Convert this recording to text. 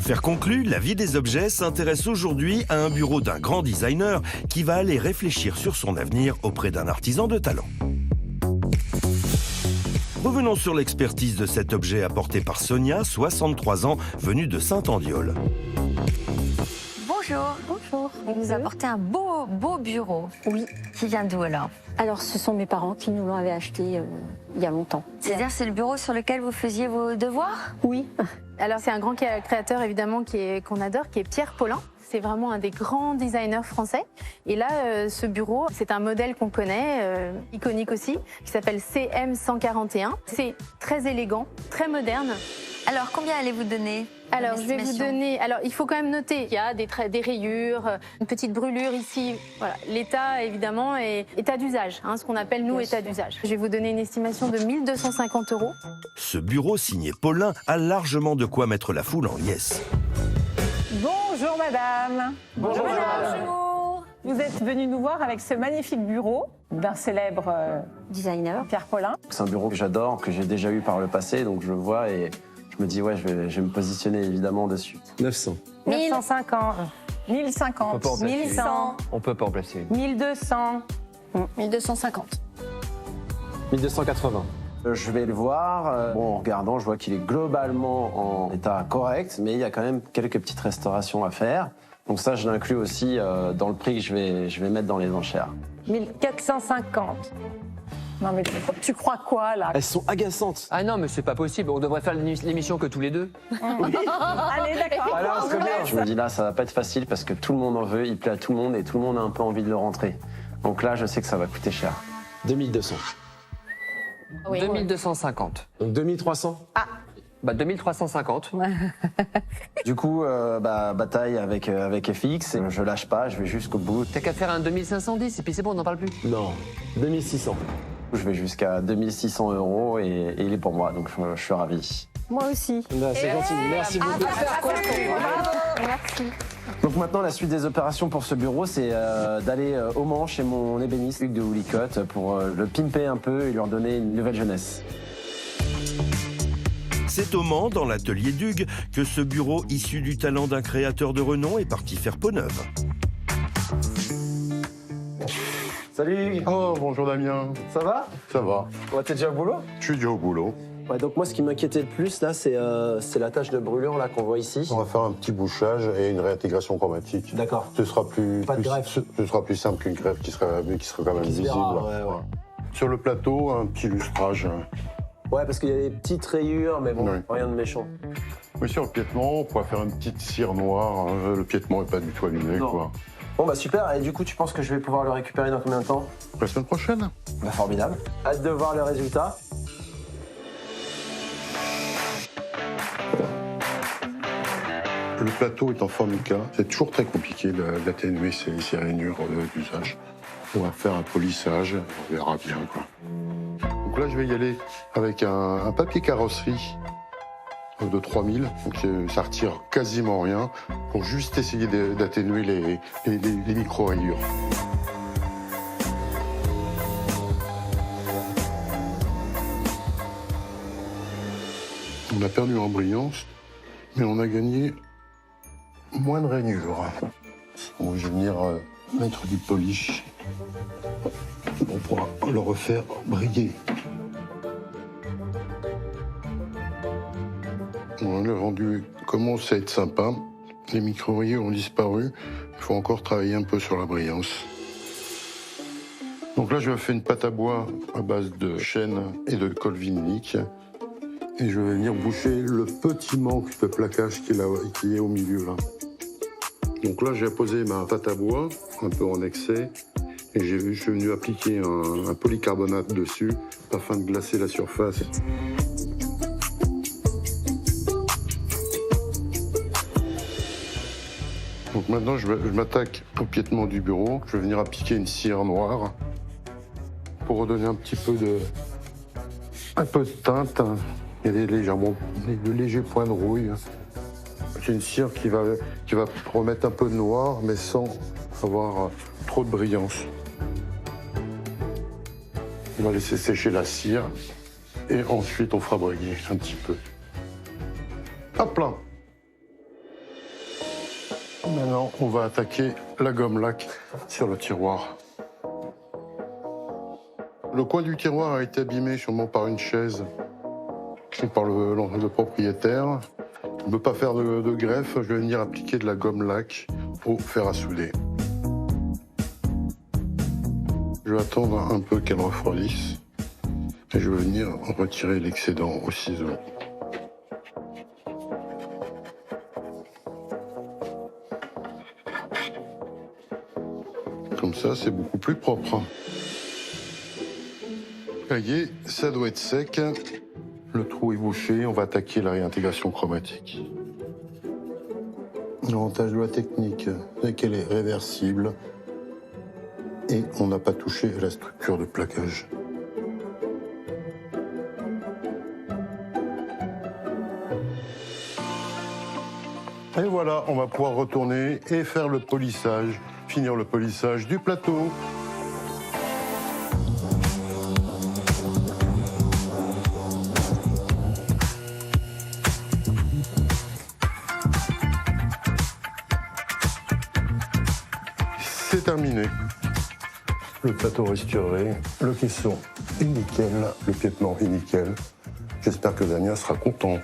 Affaire conclue, la vie des objets s'intéresse aujourd'hui à un bureau d'un grand designer qui va aller réfléchir sur son avenir auprès d'un artisan de talent. Revenons sur l'expertise de cet objet apporté par Sonia, 63 ans, venue de Saint-Andiol. Bonjour. Bonjour. Vous nous apportez un beau bureau. Oui. Qui vient d'où alors? Alors, ce sont mes parents qui nous l'avaient acheté il y a longtemps. C'est-à-dire c'est le bureau sur lequel vous faisiez vos devoirs? Oui. Alors c'est un grand créateur évidemment qu'on adore, qui est Pierre Paulin. C'est vraiment un des grands designers français. Et là, ce bureau, c'est un modèle qu'on connaît, iconique aussi, qui s'appelle CM141. C'est très élégant, très moderne. Alors combien allez-vous donner? Alors je vais vous donner. Alors il faut quand même noter qu'il y a des rayures, une petite brûlure ici. Voilà, l'état évidemment est état d'usage, ce qu'on appelle nous état d'usage. Je vais vous donner une estimation de 1 250 €. Ce bureau signé Paulin a largement de quoi mettre la foule en liesse. Bonjour madame. Bonjour madame. Bonjour. Vous êtes venue nous voir avec ce magnifique bureau d'un célèbre Designer. Pierre Paulin. C'est un bureau que j'adore, que j'ai déjà eu par le passé, donc je le vois et je me dis ouais, je vais me positionner évidemment dessus. 900. 950. 1050. 1100. On peut pas en placer. 1200. 1250. 1280. Je vais le voir. Bon, en regardant, je vois qu'il est globalement en état correct, mais il y a quand même quelques petites restaurations à faire. Donc ça, je l'inclus aussi dans le prix que je vais mettre dans les enchères. 1450. Non mais tu crois quoi là? Elles sont agaçantes. Ah non, mais c'est pas possible. On devrait faire l'émission que tous les deux. Allez, d'accord. Alors, c'est bien. Je me dis là, ça va pas être facile parce que tout le monde en veut, il plaît à tout le monde et tout le monde a un peu envie de le rentrer. Donc là, je sais que ça va coûter cher. 2200. Oui. 2250. Donc 2300. Bah 2350. Du coup, bataille avec FX, et je lâche pas, je vais jusqu'au bout. T'as qu'à faire un 2510 et puis c'est bon, on n'en parle plus. Non, 2600. Je vais jusqu'à 2600 € et il est pour moi, donc je suis ravi. Moi aussi. C'est gentil, merci beaucoup. Merci. Donc maintenant, la suite des opérations pour ce bureau, c'est d'aller au Mans chez mon ébéniste Hugues de Houlicotte pour le pimper un peu et lui redonner une nouvelle jeunesse. C'est au Mans, dans l'atelier d'Hugues, que ce bureau issu du talent d'un créateur de renom est parti faire peau neuve. Salut. Oh, bonjour Damien. Ça va? Ça va. Ouais, t'es déjà au boulot? Je suis déjà au boulot. Ouais, donc moi, ce qui m'inquiétait le plus, là, c'est la tache de brûlure là qu'on voit ici. On va faire un petit bouchage et une réintégration chromatique. D'accord. Ce sera plus, Pas de greffe. ce sera plus simple qu'une greffe qui serait quand même Qui se visible. verra, ouais. Sur le plateau, un petit lustrage. Ouais, parce qu'il y a des petites rayures, mais bon, Oui. rien de méchant. Oui, sur le piétement, on pourra faire une petite cire noire. Le piétement n'est pas du tout allumé, Non. quoi. Bon, bah super. Et du coup, tu penses que je vais pouvoir le récupérer dans combien de temps? La semaine prochaine. Bah formidable. Hâte de voir le résultat. Le plateau est en formica. C'est toujours très compliqué d'atténuer ces rainures d'usage. On va faire un polissage, on verra bien, quoi. Donc là, je vais y aller avec un papier carrosserie de 3000. Donc ça retire quasiment rien pour juste essayer d'atténuer les micro-rayures. On a perdu en brillance, mais on a gagné moins de rainures. Bon, je vais venir mettre du polish. On pourra le refaire briller. Bon, le rendu commence à être sympa. Les micro-rayures ont disparu. Il faut encore travailler un peu sur la brillance. Donc là, je vais faire une pâte à bois à base de chêne et de colle vinylique. Et je vais venir boucher le petit manque de plaquage qui est au milieu là. Donc là, j'ai posé ma pâte à bois, un peu en excès, et je suis venu appliquer un polycarbonate dessus afin de glacer la surface. Donc maintenant, je m'attaque au piétement du bureau. Je vais venir appliquer une cire noire pour redonner un peu de teinte. Il y a de légers points de rouille. C'est une cire qui va remettre un peu de noir, mais sans avoir trop de brillance. On va laisser sécher la cire et ensuite on fera briller un petit peu. Hop là! Maintenant, on va attaquer la gomme laque sur le tiroir. Le coin du tiroir a été abîmé sûrement par une chaise ou par le propriétaire. Je ne veux pas faire de greffe, je vais venir appliquer de la gomme laque au fer à souder. Je vais attendre un peu qu'elle refroidisse et je vais venir retirer l'excédent au ciseau. Comme ça, c'est beaucoup plus propre. Ça y est, ça doit être sec. Le trou est bouché, on va attaquer la réintégration chromatique. L'avantage de la technique, c'est qu'elle est réversible et on n'a pas touché à la structure de plaquage. Et voilà, on va pouvoir retourner et faire le polissage, finir le polissage du plateau. C'est terminé. Le plateau restauré, le caisson est nickel, le piétement est nickel. J'espère que Damien sera content.